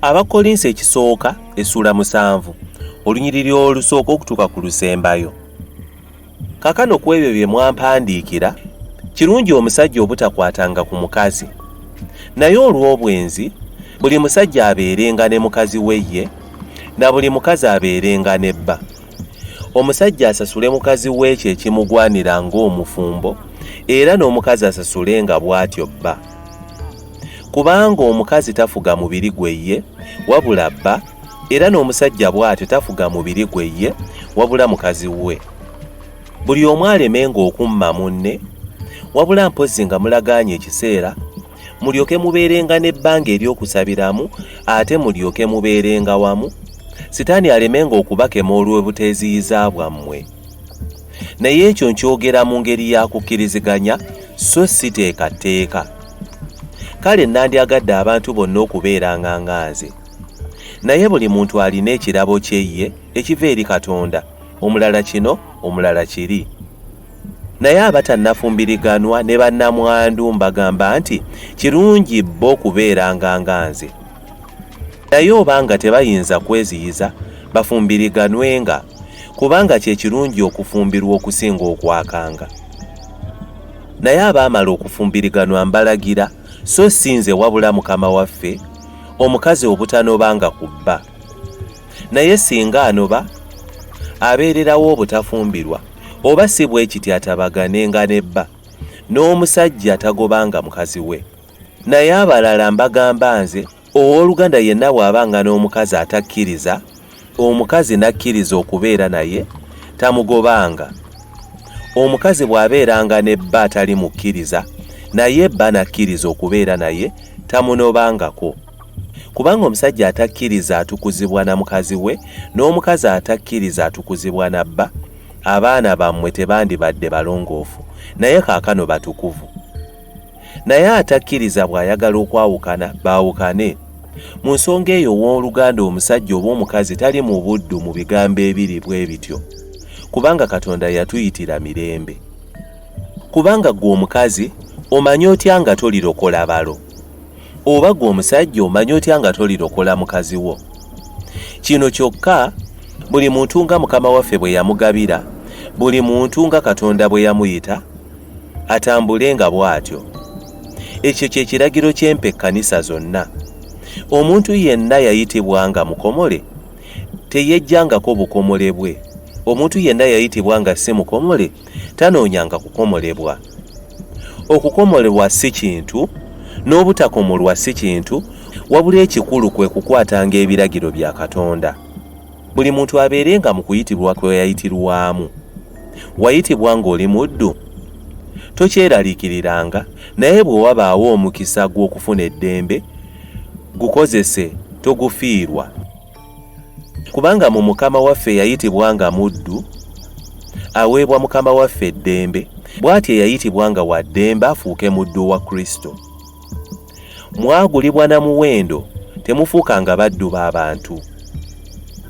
ABAKKOLINSO ekisooka essula 7 olunyiriri olusooka okutuuka ku lusembayo. Kakano ku ebyo bye mwampandiikira, kirungi omusajja obutakwatanga ku mukazi. Naye olw'obwenzi, buli musajja abeerenga ne mukazi we ye, na buli mukazi abeerenga ne bba. Omusajja asasule mukazi we ekyo ekimugwanira ng'omufumbo, era n'omukazi asasulenga bw'atyo bba. Kubanga omukazi tafuga mubiri gwe ye, wabula bba, era n'omusajja bw'atyo tafuga mubiri gwe ye, wabula mukazi we. Buli omu alemenga okumma munne, wabula mpozzi nga mulagaanye ekiseera, mulyoke mubeerenga n'ebbanga ery'okusabiramu, ate mulyoke mubeerenga wamu. Sitaani alemenga okubakema olw'obuteeziyiza bwammwe. Naye ekyo nkyogera mu ngeri ya kukkiriziganya, so si teekateeka. Kale nandyagadde abantu bonna okubeera nganze. Naye buli muntu alina ekirabo kye ye ekiva eri Katonda, omulala kino, omulala kiri. Naye abatannafumbiriganwa ne bannamwandu mbagamba nti kirungi bo okubeera nganze. Naye obanga tebayinza kweziyiza, bafumbiriganwenga, kubanga kye kirungi okufumbirwa okusinga okwakanga. Naye abaamala okufumbiriganwa mbalagira, so si nze wabula Mukama waffe, omukazi obutanobanga ku bba. Naye singa anoba, abeererawo obutafumbirwa, oba si bwe kiti atabaganenga ne bba, n'omusajja tagobanga mukazi we. Naye abalala mbagamba nze, owooluganda yenna bw'abanga n'omukazi atakkiriza, omukazi n'akkiriza okubeera naye, tamugobanga. Omukazi bw'abeeranga ne bba atali mukkiriza, naye bba n'akkiriza okubeera naye, tamunobangako. Kubanga omusajja atakkiriza atukuzibwa na mukazi we, n'omukazi atakkiriza atukuzibwa na bba, abaana bammwe tebandibadde balongoofu, naye kaakano batukuvu. Naye atakkiriza bw'ayagala okwawukana, baawukane. Mu nsonga eyo owooluganda omusajja oba omukazi tali mu buddu mu bigambo ebiri bwe bityo, kubanga Katonda yatuyitira mirembe. Kubanga ggwe omukazi omanyi otya nga tolirokola balo? Oba ggwe omusajja omanyi otya nga tolirokola mukazi wo? Kino kyokka buli muntu nga Mukama waffe bwe yamugabira, buli muntu nga Katonda bwe yamuyita, atambulenga bw'atyo. Ekyo kye kiragiro ky'empekkanisa zonna. Omuntu yenna yayitibwanga mukomole, teyejjangako bukomole bwe. Omuntu yenna yayitibwanga si mukomole, tanoonyanga kukomolebwa. Okukomolebwa si kintu, n'obutakomolwa si kintu, wabula ekikulu kwe kukwatanga ebiragiro bya Katonda. Buli muntu abeerenga mu kuyitibwa kwe yayitirwamu. Wayitibwa ng'oli muddu, tokyeraliikiriranga, naye bwe wabaawo omukisa gw'okufuna eddembe, gukozese, togufiirwa. Kubanga mu Mukama waffe yayitibwanga muddu, aweebwa Mukama waffe eddembe, bw'atyo yayitibwanga wa ddembe afuuke muddu wa Kristo. Mwagulibwa na muwendo, temufuukanga baddu b'abantu.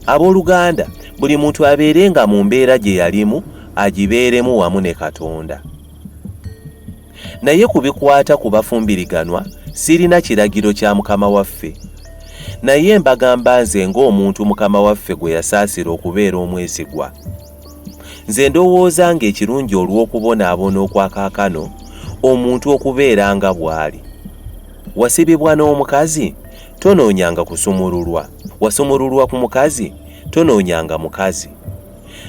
Abooluganda, buli muntu abeerenga mu mbeera gye yalimu, agibeeremu wamu ne Katonda. Naye ku bikwata ku bafumbiriganwa, sirina kiragiro kya Mukama waffe. Naye mbagamba nze ng'omuntu Mukama waffe gwe yasaasira okubeera omwesigwa. Nze ndowooza ng'ekirungi olw'okubonaabona okwa kaakano, omuntu okubeera nga bw'ali. Wasibibwa n'omukazi, tonoonyanga kusumululwa. Wasumululwa ku mukazi, tonoonyanga mukazi.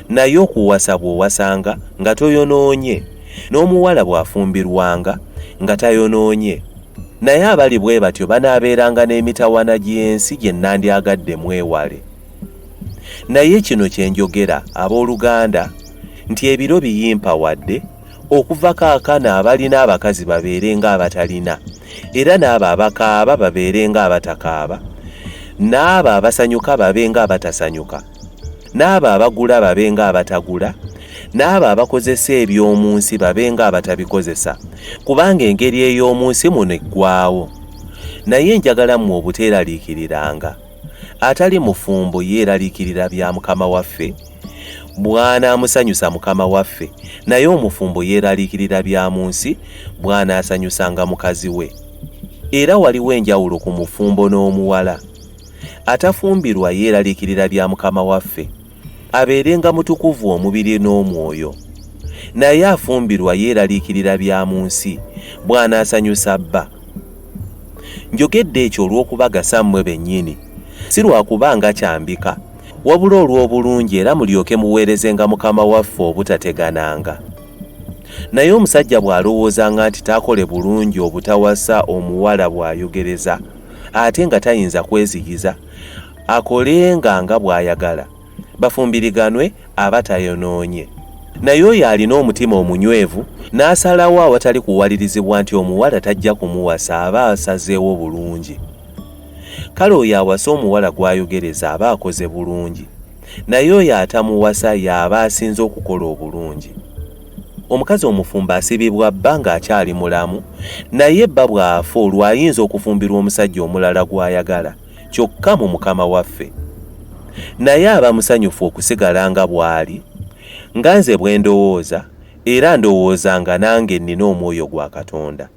Naye okuwasa bw'owasanga nga toyonoonye, n'omuwala bw'afumbirwanga nga tayonoonye. Naye abali bwe batyo banaabeeranga n'emitawana gy'ensi gye nandyagadde mwewale. Naye kino kye njogera, abooluganda, nti ebiro biyimpa wadde, okuva kaakano abalina abakazi babeerenga abatalina, era n'abo abakaaba babeerenga abatakaaba, n'abo abasanyuka babenga abatasanyuka, n'abo abagula babenga abatagula, n'abo abakozesa eby'omu nsi babenga abatabikozesa, kubanga engeri ey'omu nsi muno eggwaawo. Naye njagala mmwe obuteeraliikiriranga. Atali mufumbo yeeraliikirira bya Mukama waffe, bw'anaamusanyusa Mukama waffe, naye omufumbo yeeraliikirira bya mu nsi, bw'anaasanyusanga mukazi we. Era waliwo enjawulo ku mufumbo n'omuwala. atafumbirwa yeeraliikirira bya Mukama waffe abeerenga mutukuvu omubiri n'omwoyo, naye afumbirwa yeeraliikirira bya mu nsi bw'anaasanyusa bba. Njogedde ekyo olw'okubagasa mmwe bennyini, si lwakubanga kyambika, wabula olw'obulungi era mulyoke muweerezenga Mukama waffe obutategananga. Naye omusajja bw'alowoozanga nti taakole bulungi obutawasa omuwala bw'ayogereza, ate nga tayinza kweziyiza, akolenga nga bw'ayagala, bafumbiriganwe aba tayonoonye. Naye oyo alina omutima omunywevu n'asalawo awatali kuwalirizibwa nti omuwala tajja kumuwasa aba asazeewo bulungi. Kale oyo awasa omuwala gw'ayogereza aba akoze bulungi, naye oyo atamuwasa y'aba asinze okukola obulungi. Omukazi omufumbo asibibwa bba ng'akyali mulamu, naye bba bw'afa olwo ayinza okufumbirwa omusajja omulala gw'ayagala, kyokka mu Mukama waffe. Naye aba musanyufu okusigala nga bw'ali, nga nze bwe ndowooza, era ndowoozanga nange nnina omwoyo gwa Katonda.